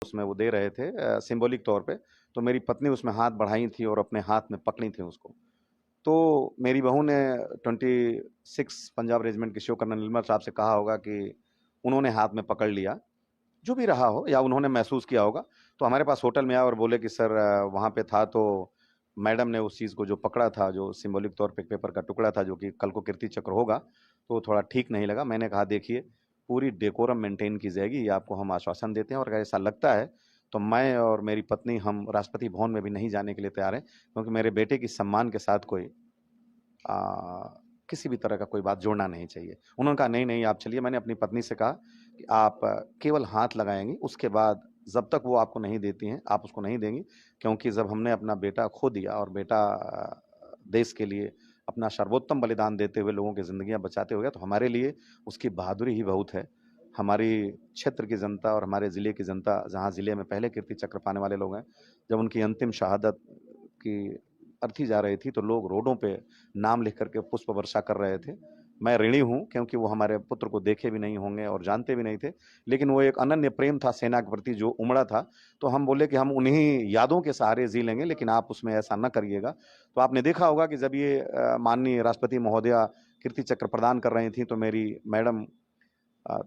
उसमें वो दे रहे थे सिंबॉलिक तौर पे, तो मेरी पत्नी उसमें हाथ बढ़ाई थी और अपने हाथ में पकड़ी थी उसको। तो मेरी बहू ने 26 पंजाब रेजिमेंट के शिव कर्नल नीलमल साहब से कहा होगा कि उन्होंने हाथ में पकड़ लिया, जो भी रहा हो, या उन्होंने महसूस किया होगा। तो हमारे पास होटल में आए और बोले कि सर वहाँ पे था तो मैडम ने उस चीज़ को जो पकड़ा था, जो सिंबॉलिक तौर पे पेपर का टुकड़ा था, जो कि कल को कीर्ति चक्र होगा, तो थोड़ा ठीक नहीं लगा। मैंने कहा देखिए, पूरी डेकोरम मेंटेन की जाएगी, ये आपको हम आश्वासन देते हैं, और अगर ऐसा लगता है तो मैं और मेरी पत्नी हम राष्ट्रपति भवन में भी नहीं जाने के लिए तैयार हैं, क्योंकि मेरे बेटे की सम्मान के साथ कोई किसी भी तरह का कोई बात जोड़ना नहीं चाहिए। उन्होंने कहा नहीं नहीं आप चलिए। मैंने अपनी पत्नी से कहा कि आप केवल हाथ लगाएंगी, उसके बाद जब तक वो आपको नहीं देती हैं आप उसको नहीं देंगी, क्योंकि जब हमने अपना बेटा खो दिया और बेटा देश के लिए अपना सर्वोत्तम बलिदान देते हुए लोगों की जिंदगियां बचाते हुए, तो हमारे लिए उसकी बहादुरी ही बहुत है। हमारी क्षेत्र की जनता और हमारे ज़िले की जनता, जहाँ ज़िले में पहले कीर्ति चक्र पाने वाले लोग हैं, जब उनकी अंतिम शहादत की अर्थी जा रही थी तो लोग रोडों पे नाम लिख करके पुष्प वर्षा कर रहे थे। मैं ऋणी हूँ, क्योंकि वो हमारे पुत्र को देखे भी नहीं होंगे और जानते भी नहीं थे, लेकिन वो एक अनन्य प्रेम था सेना के प्रति जो उमड़ा था। तो हम बोले कि हम उन्हीं यादों के सहारे जी लेंगे, लेकिन आप उसमें ऐसा न करिएगा। तो आपने देखा होगा कि जब ये माननीय राष्ट्रपति महोदया कीर्ति चक्र प्रदान कर रही थी, तो मेरी मैडम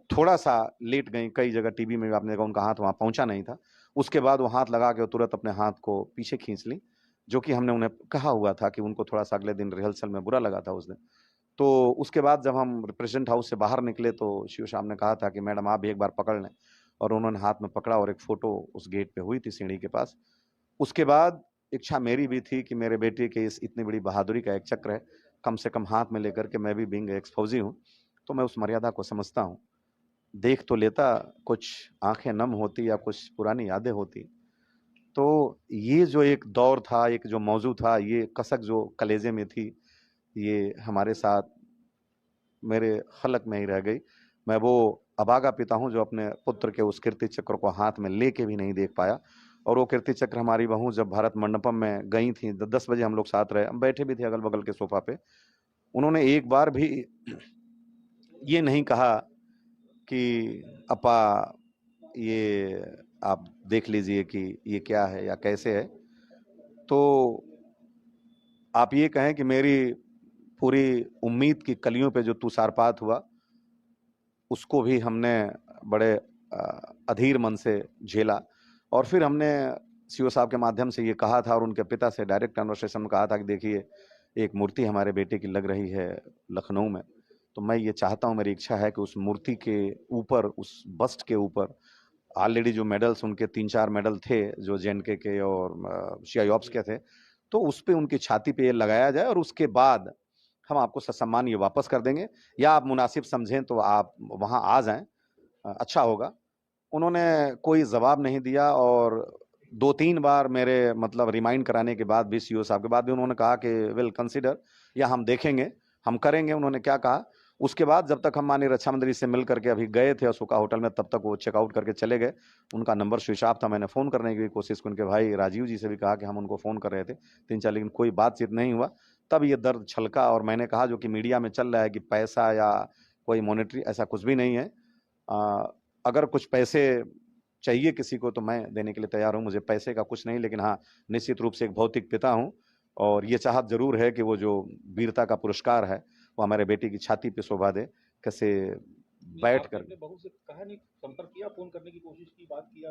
थोड़ा सा लेट गई। कई जगह टीवी में भी आपने देखा उनका हाथ वहां पहुंचा नहीं था। उसके बाद वो हाथ लगा के तुरंत अपने हाथ को पीछे खींच ली, जो कि हमने उन्हें कहा हुआ था कि उनको थोड़ा सा अगले दिन रिहर्सल में बुरा लगा था उस दिन। तो उसके बाद जब हम प्रेसिडेंट हाउस से बाहर निकले तो शिव साहब ने कहा था कि मैडम आप भी एक बार पकड़ लें, और उन्होंने हाथ में पकड़ा और एक फोटो उस गेट पे हुई थी सीढ़ी के पास। उसके बाद इच्छा मेरी भी थी कि मेरे बेटे के इस इतनी बड़ी बहादुरी का एक चक्र है, कम से कम हाथ में लेकर के, मैं भी बीइंग एक्स फौजी हूँ तो मैं उस मर्यादा को समझता हूँ। देख तो लेता, कुछ आंखें नम होती या कुछ पुरानी यादें होती। तो ये जो एक दौर था, एक जो मौजू था, ये कसक जो कलेजे में थी, ये हमारे साथ मेरे खलक में ही रह गई। मैं वो अभागा पिता हूँ जो अपने पुत्र के उस कीर्ति चक्र को हाथ में लेके भी नहीं देख पाया। और वो कीर्ति चक्र हमारी बहू जब भारत मंडपम में गई थी, 10 बजे हम लोग साथ रहे, हम बैठे भी थे अगल बगल के सोफा पे, उन्होंने एक बार भी ये नहीं कहा कि अपा ये आप देख लीजिए कि ये क्या है या कैसे है। तो आप ये कहें कि मेरी पूरी उम्मीद की कलियों पे जो तुषारपात हुआ, उसको भी हमने बड़े अधीर मन से झेला। और फिर हमने सीओ साहब के माध्यम से ये कहा था और उनके पिता से डायरेक्ट कन्वर्सेशन में कहा था कि देखिए, एक मूर्ति हमारे बेटे की लग रही है लखनऊ में, तो मैं ये चाहता हूँ, मेरी इच्छा है कि उस मूर्ति के ऊपर, उस बस्ट के ऊपर ऑलरेडी जो मेडल्स, उनके 3-4 मेडल थे जो जेएनके के और सीआई ऑप्स के थे, तो उस पे उनकी छाती पे ये लगाया जाए और उसके बाद हम आपको ससम्मान ये वापस कर देंगे, या आप मुनासिब समझें तो आप वहां आ जाएं, अच्छा होगा। उन्होंने कोई जवाब नहीं दिया, और 2-3 बार मेरे मतलब रिमाइंड कराने के बाद भी, सीओ साहब के बाद भी, उन्होंने कहा कि विल कंसिडर, या हम देखेंगे, हम करेंगे। उन्होंने क्या कहा, उसके बाद जब तक हम माननीय रक्षा मंत्री से मिल करके अभी गए थे अशोका होटल में, तब तक वो चेकआउट करके चले गए। उनका नंबर स्विच ऑफ था। मैंने फोन करने की कोशिश की, उनके भाई राजीव जी से भी कहा कि हम उनको फोन कर रहे थे 3-4, लेकिन कोई बातचीत नहीं हुआ। तब ये दर्द छलका और मैंने कहा, जो कि मीडिया में चल रहा है कि पैसा या कोई मॉनेटरी, ऐसा कुछ भी नहीं है। अगर कुछ पैसे चाहिए किसी को तो मैं देने के लिए तैयार हूं, मुझे पैसे का कुछ नहीं, लेकिन हाँ, निश्चित रूप से एक भौतिक पिता हूं, और ये चाहत जरूर है कि वो जो वीरता का पुरस्कार है वो हमारे बेटे की छाती पे शोभा दे। कैसे बैठ कर आपने बहू से कहा नहीं, संपर्क किया, फोन करने की कोशिश की, बात किया?